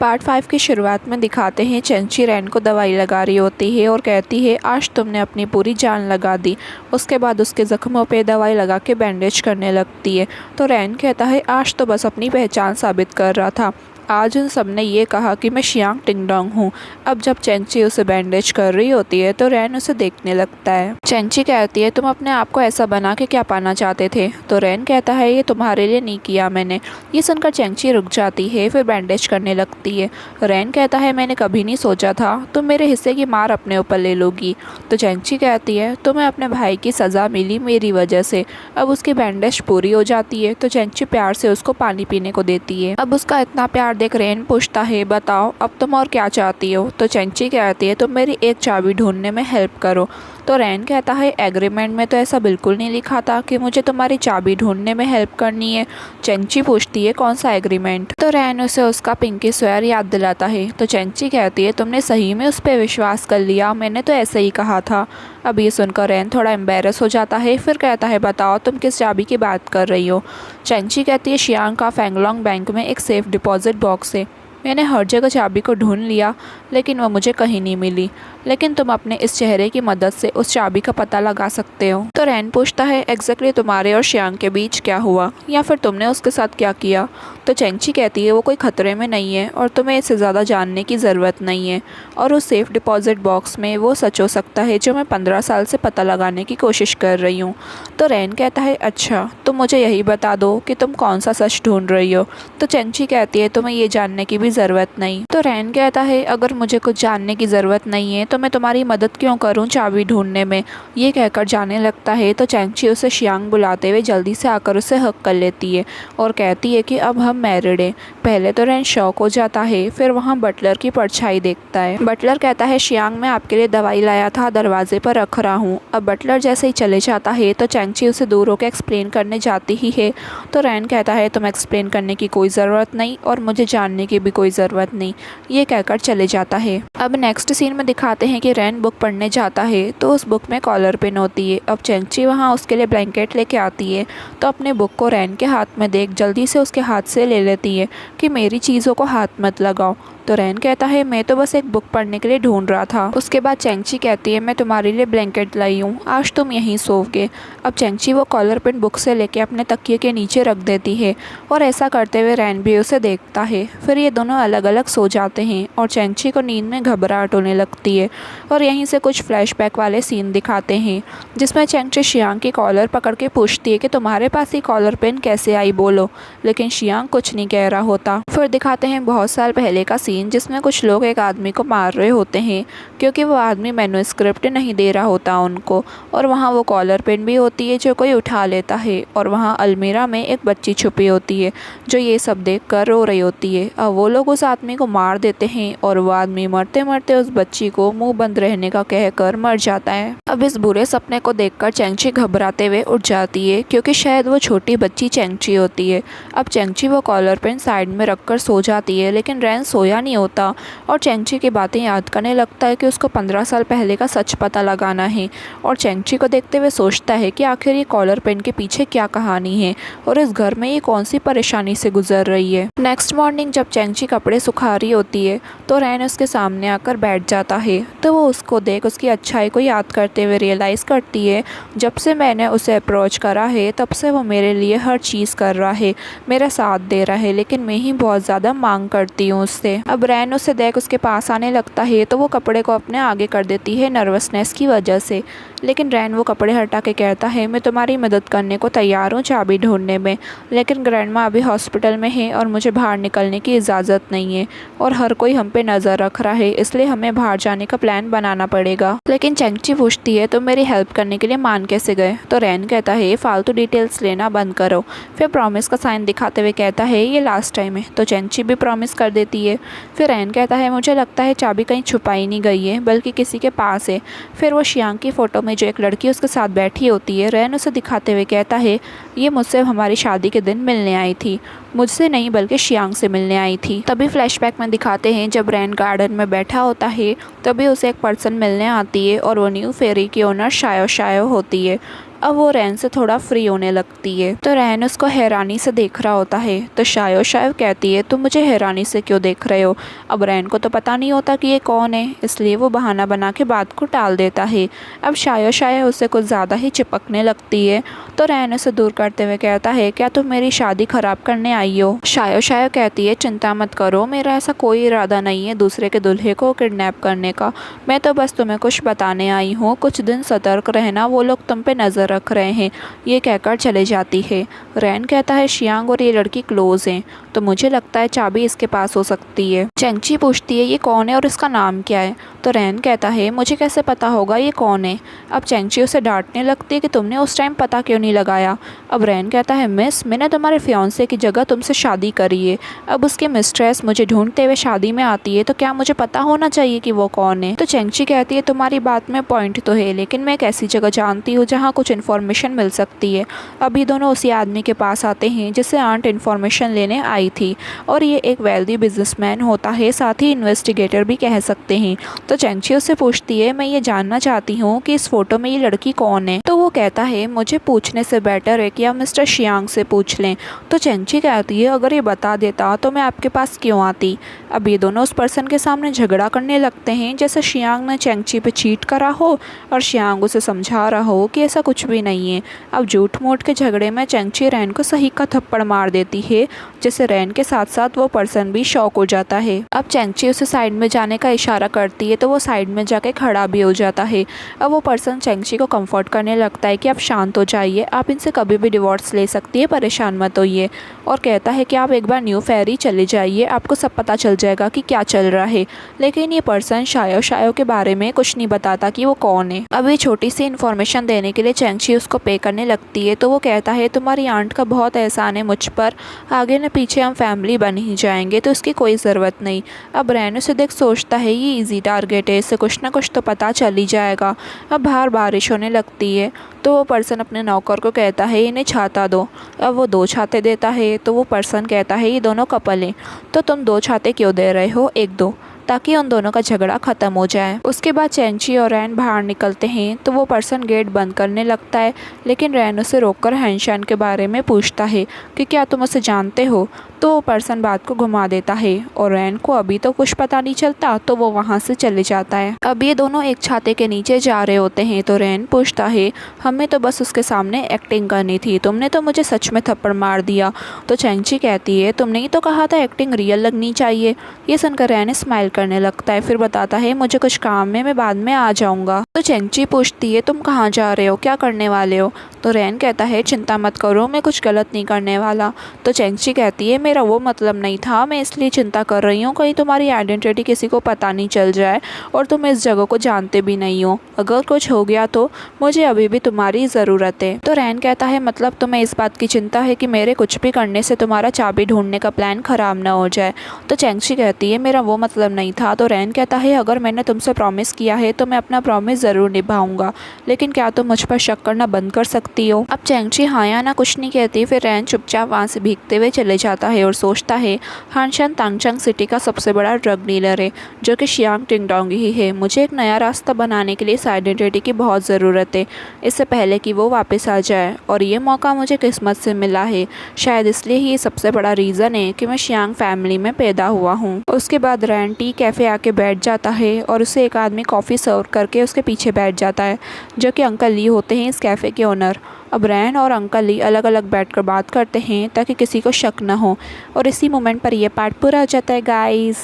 Part 5 की शुरुआत में दिखाते हैं चेंची रैन को दवाई लगा रही होती है और कहती है आज तुमने अपनी पूरी जान लगा दी। उसके बाद उसके ज़ख्मों पे दवाई लगा के बैंडेज करने लगती है। तो रैन कहता है आज तो बस अपनी पहचान साबित कर रहा था। आज उन सब ने ये कहा कि मैं शियांग टिंगडोंग हूँ। अब जब चेंची उसे बैंडेज कर रही होती है तो रैन उसे देखने लगता है। चेंची कहती है तुम अपने आप को ऐसा बना के क्या पाना चाहते थे। तो रैन कहता है ये तुम्हारे लिए नहीं किया मैंने। ये सुनकर चेंची रुक जाती है, फिर बैंडेज करने लगती है। रैन कहता है मैंने कभी नहीं सोचा था तुम मेरे हिस्से की मार अपने ऊपर ले लोगी। तो चेंची कहती है तुम्हें अपने भाई की सज़ा मिली मेरी वजह से। अब उसकी बैंडेज पूरी हो जाती है तो चेंची प्यार से उसको पानी पीने को देती है। अब उसका इतना प्यार देख रैन पूछता है बताओ अब तुम और क्या चाहती हो। तो चेंची कहती है तुम मेरी एक चाबी ढूंढने में हेल्प करो। तो रैन कहता है एग्रीमेंट में तो ऐसा बिल्कुल नहीं लिखा था कि मुझे तुम्हारी चाबी ढूंढने में हेल्प करनी है। चेंची पूछती है कौन सा एग्रीमेंट। तो रैन उसे उसका पिंकी स्वेयर याद दिलाता है। तो चेंची कहती है तुमने सही में उस पर विश्वास कर लिया, मैंने तो ऐसे ही कहा था। अब ये सुनकर रैन थोड़ा एम्बेरस हो जाता है, फिर कहता है बताओ तुम किस चाबी की बात कर रही हो। चेंची कहती है शियांग का फेंगलोंग बैंक में एक सेफ डिपॉजिट बॉक्स है। मैंने हर जगह चाबी को ढूंढ लिया लेकिन वह मुझे कहीं नहीं मिली, लेकिन तुम अपने इस चेहरे की मदद से उस चाबी का पता लगा सकते हो। तो रैन पूछता है एग्जैक्टली तुम्हारे और शियांग के बीच क्या हुआ या फिर तुमने उसके साथ क्या किया। तो चेंची कहती है वो कोई खतरे में नहीं है और तुम्हें इससे ज़्यादा जानने की ज़रूरत नहीं है, और उस सेफ डिपॉजिट बॉक्स में वो सच हो सकता है जो मैं 15 साल से पता लगाने की कोशिश कर रही हूँ। तो रैन कहता है अच्छा तुम मुझे यही बता दो कि तुम कौन सा सच ढूंढ रही हो। तो चेंची कहती है तुम्हें ये जानने की भी ज़रूरत नहीं। तो रैन कहता है अगर मुझे कुछ जानने की ज़रूरत नहीं है तो मैं तुम्हारी मदद क्यों करूं चाबी ढूंढने में। ये कहकर जाने लगता है तो चेंची उसे शियांग बुलाते हुए जल्दी से आकर उसे हक कर लेती है और कहती है कि अब हम मैरिड हैं। पहले तो रैन शॉक हो जाता है, फिर वहाँ बटलर की परछाई देखता है। बटलर कहता है शियांग मैं आपके लिए दवाई लाया था, दरवाजे पर रख रहा हूँ। अब बटलर जैसे ही चले जाता है तो चेंची उसे दूर होकर एक्सप्लेन करने जाती ही है। तो रैन कहता है तुम एक्सप्लेन करने की कोई ज़रूरत नहीं और मुझे जानने की भी कोई ज़रूरत नहीं। ये कहकर चले जाता है। अब नेक्स्ट सीन में दिखाते हैं कि रैन बुक पढ़ने जाता है तो उस बुक में कॉलर पिन होती है। अब चेंची वहाँ उसके लिए ब्लैंकेट लेके आती है तो अपने बुक को रैन के हाथ में देख जल्दी से उसके हाथ से ले लेती है कि मेरी चीज़ों को हाथ मत लगाओ। तो रैन कहता है मैं तो बस एक बुक पढ़ने के लिए ढूंढ रहा था। उसके बाद चेंची कहती है मैं तुम्हारे लिए ब्लैंकेट लाई हूँ, आज तुम यहीं सोओगे। अब चेंची वो कॉलर पिन बुक से लेके अपने तकिए के नीचे रख देती है और ऐसा करते हुए रैन भी उसे देखता है। फिर ये दोनों अलग अलग सो जाते हैं और चेंची को नींद में घबराहट होने लगती है। और यहीं से कुछ फ्लैशबैक वाले सीन दिखाते हैं जिसमें चेंची शियांग की कॉलर पकड़ के पूछती है कि तुम्हारे पास ये कॉलर पिन कैसे आई बोलो, लेकिन शियांग कुछ नहीं कह रहा होता। फिर दिखाते हैं बहुत साल पहले का सीन जिसमें कुछ लोग एक आदमी को मार रहे होते हैं क्योंकि वो आदमी मैन्युस्क्रिप्ट नहीं दे रहा होता उनको, और वहाँ वो कॉलर पिन भी होती है जो कोई उठा लेता है, और वहाँ अलमीरा में एक बच्ची छुपी होती है जो ये सब देख कर रो रही होती है। अब वो लोग उस आदमी को मार देते हैं और वो आदमी मरते मरते उस बच्ची को मुंह बंद रहने का कहकर मर जाता है। अब इस बुरे सपने को देखकर चेंची घबराते हुए उठ जाती है क्योंकि शायद वो छोटी बच्ची चेंची होती है। अब चेंची वो कॉलर पिन साइड में रखकर सो जाती है, लेकिन रैन सोया नहीं होता और चेंची की बातें याद करने लगता है कि उसको 15 साल पहले का सच पता लगाना है। और चेंची को देखते हुए सोचता है कि आखिर ये कॉलर पिन के पीछे क्या कहानी है और इस घर में ये कौन सी परेशानी से गुजर रही है। नेक्स्ट मॉर्निंग जब चेंची कपड़े सुखा रही होती है तो रैन उसके सामने आकर बैठ जाता है। तो वो उसको देख उसकी अच्छाई को याद करते हुए रियलाइज़ करती है जब से मैंने उसे अप्रोच करा है तब से वो मेरे लिए हर चीज़ कर रहा है, मेरा साथ दे रहा है, लेकिन मैं ही बहुत ज़्यादा मांग करती हूँ उससे। अब रैन उसे देख उसके पास आने लगता है तो वो कपड़े को अपने आगे कर देती है नर्वसनेस की वजह से, लेकिन रैन वो कपड़े हटा के कहता है मैं तुम्हारी मदद करने को तैयार हूँ चाबी ढूंढने में, लेकिन ग्रैंडमा अभी हॉस्पिटल में है और मुझे बाहर निकलने की इजाज़त नहीं है और हर कोई हम पे नज़र रख रहा है, इसलिए हमें बाहर जाने का प्लान बनाना पड़ेगा। लेकिन चेंची पूछती है तुम मेरी हेल्प करने के लिए मान कैसे गए। तो रैन कहता है फालतू डिटेल्स लेना बंद करो। फिर प्रॉमिस का साइन दिखाते हुए कहता है ये लास्ट टाइम है। तो चेंची भी प्रॉमिस कर देती है। फिर रैन कहता है मुझे लगता है चाबी कहीं छुपाई नहीं गई है बल्कि किसी के पास है। फिर वो शियांग की फ़ोटो में जो एक लड़की उसके साथ बैठी होती है रैन उसे दिखाते हुए कहता है ये मुझसे हमारी शादी के दिन मिलने आई थी, मुझसे नहीं बल्कि शियांग से मिलने आई थी। तभी फ्लैशबैक में दिखाते हैं जब रैन गार्डन में बैठा होता है तभी उसे एक पर्सन मिलने आती है और वो न्यू फेरी की ओनर शायो शायो होती है। अब वो रैन से थोड़ा फ्री होने लगती है। तो रैन उसको हैरानी से देख रहा होता है। तो शायो शायो कहती है तुम मुझे हैरानी से क्यों देख रहे हो। अब रैन को तो पता नहीं होता कि ये कौन है, इसलिए वो बहाना बना के बात को टाल देता है। अब शायो शायो उससे कुछ ज़्यादा ही चिपकने लगती है। तो रैन उसे दूर करते हुए कहता है क्या तुम मेरी शादी ख़राब करने आई हो। शायो शायो कहती है चिंता मत करो, मेरा ऐसा कोई इरादा नहीं है दूसरे के दूल्हे को किडनैप करने का। मैं तो बस तुम्हें कुछ बताने आई हूँ, कुछ दिन सतर्क रहना, वो लोग तुम पे नज़र रख रहे हैं। ये कहकर चले जाती है। रैन कहता है शियांग और ये लड़की क्लोज हैं, तो मुझे लगता है चाबी इसके पास हो सकती है। चेंगची पूछती है ये कौन है और इसका नाम क्या है। तो रैन कहता है मुझे कैसे पता होगा ये कौन है। अब चेंगची उसे डांटने लगती है कि तुमने उस टाइम पता क्यों नहीं लगाया। अब रैन कहता है मिस, मैंने तुम्हारे फियांसे की जगह तुमसे शादी करी है। अब उसकी मिस्ट्रेस मुझे ढूंढते हुए शादी में आती है, तो क्या मुझे पता होना चाहिए कि वो कौन है। तो चेंगची कहती है तुम्हारी बात में पॉइंट तो है, लेकिन मैं एक ऐसी जगह जानती हूँ जहाँ कुछ इन्फॉर्मेशन मिल सकती है। अभी दोनों उसी आदमी के पास आते हैं जिससे आंट इन्फॉर्मेशन लेने आई थी, और ये एक वेल्दी बिजनेसमैन होता है, साथ ही इन्वेस्टिगेटर भी कह सकते हैं। तो चेंगची उससे पूछती है मैं ये जानना चाहती हूँ कि इस फोटो में ये लड़की कौन है। तो वो कहता है मुझे पूछने से बेटर है कि आप मिस्टर शियांग से पूछ लें। तो चेंगची कहती है अगर ये बता देता तो मैं आपके पास क्यों आती। अब ये दोनों उस पर्सन के सामने झगड़ा करने लगते हैं जैसे शियांग ने चेंगची पे चीट करा हो और शियांग उसे समझा रहा हो कि ऐसा कुछ भी नहीं है। अब झूठ मूठ के झगड़े में चेंगची रैन को सही का थप्पड़ मार देती है, जिससे रैन के साथ साथ वो पर्सन भी शॉक हो जाता है। अब चेंगची उसे साइड में जाने का इशारा करती है, तो वो साइड में जाके खड़ा भी हो जाता है। अब वो पर्सन चेंगची को कंफर्ट करने लगता है कि आप शांत हो जाइए, आप इनसे कभी भी डिवोर्स ले सकती है, परेशान मत होइए। और कहता है कि आप एक बार न्यू फेरी चले जाइए, आपको सब पता चल जाएगा कि क्या चल रहा है। लेकिन ये पर्सन शायो शायो के बारे में कुछ नहीं बताता कि वो कौन है। अब ये छोटी सी इन्फॉर्मेशन देने के लिए चेंगची उसको पे करने लगती है। तो वो कहता है तुम्हारी आंट का बहुत एहसान है मुझ पर, आगे न पीछे हम फैमिली बन ही जाएंगे, तो इसकी कोई ज़रूरत नहीं। अब रैन उसे देख सोचता है ये इजी टारगेट है, इससे कुछ ना कुछ तो पता चल ही जाएगा। अब बाहर बारिश होने लगती है, तो वो पर्सन अपने नौकर को कहता है इन्हें छाता दो। अब वो 2 छाते देता है। तो वो पर्सन कहता है ये दोनों कपल हैं, तो तुम 2 छाते क्यों दे रहे हो, 1-2, ताकि उन दोनों का झगड़ा ख़त्म हो जाए। उसके बाद चेंगची और रैन बाहर निकलते हैं, तो वो पर्सन गेट बंद करने लगता है, लेकिन रैन उसे रोककर हैंशान के बारे में पूछता है कि क्या तुम उसे जानते हो। तो वो पर्सन बात को घुमा देता है और रैन को अभी तो कुछ पता नहीं चलता, तो वो वहाँ से चले जाता है। अब ये दोनों एक छाते के नीचे जा रहे होते हैं, तो रैन पूछता है हमें तो बस उसके सामने एक्टिंग करनी थी, तुमने तो मुझे सच में थप्पड़ मार दिया। तो चेंगची कहती है तुमने ही तो कहा था एक्टिंग रियल लगनी चाहिए। ये सुनकर रैन स्माइल करने लगता है, फिर बताता है मुझे कुछ काम है, मैं बाद में आ जाऊँगा। तो चेंगची पूछती है तुम कहाँ जा रहे हो, क्या करने वाले हो। तो रैन कहता है चिंता मत करो, मैं कुछ गलत नहीं करने वाला। तो चेंगची कहती है मेरा वो मतलब नहीं था, मैं इसलिए चिंता कर रही हूँ कहीं तुम्हारी आइडेंटिटी किसी को पता नहीं चल जाए और तुम इस जगह को जानते भी नहीं हो। अगर कुछ हो गया तो मुझे अभी भी तुम्हारी ज़रूरत है। तो रैन कहता है मतलब तुम्हें इस बात की चिंता है कि मेरे कुछ भी करने से तुम्हारा चाबी ढूंढने का प्लान ख़राब ना हो जाए। तो चेंगची कहती है मेरा वो मतलब नहीं था। तो रैन कहता है अगर मैंने तुमसे प्रॉमिस किया है तो मैं अपना प्रॉमिस ज़रूर निभाऊंगा, लेकिन क्या तुम मुझ पर शक करना बंद कर सकती हो। अब चेंगची हाँ या ना कुछ नहीं कहती। फिर रैन चुपचाप वहाँ से भीगते हुए चले जाता है और सोचता है हानशान तांगचंग सिटी का सबसे बड़ा ड्रग डीलर है, जो कि शियांग टिंगडोंग ही है। मुझे एक नया रास्ता बनाने के लिए इस आइडेंटिटी की बहुत ज़रूरत है, इससे पहले कि वो वापस आ जाए, और ये मौका मुझे किस्मत से मिला है। शायद इसलिए ही ये सबसे बड़ा रीज़न है कि मैं शियांग फैमिली में पैदा हुआ हूँ। उसके बाद रैन टी कैफ़े आके बैठ जाता है और उसे एक आदमी कॉफ़ी सर्व करके उसके पीछे बैठ जाता है, जो कि अंकल ली होते हैं इस कैफ़े के ओनर। अब रैन और अंकल ली अलग अलग बैठकर बात करते हैं ताकि किसी को शक न हो, और इसी मोमेंट पर यह पार्ट पूरा हो जाता है गाइस।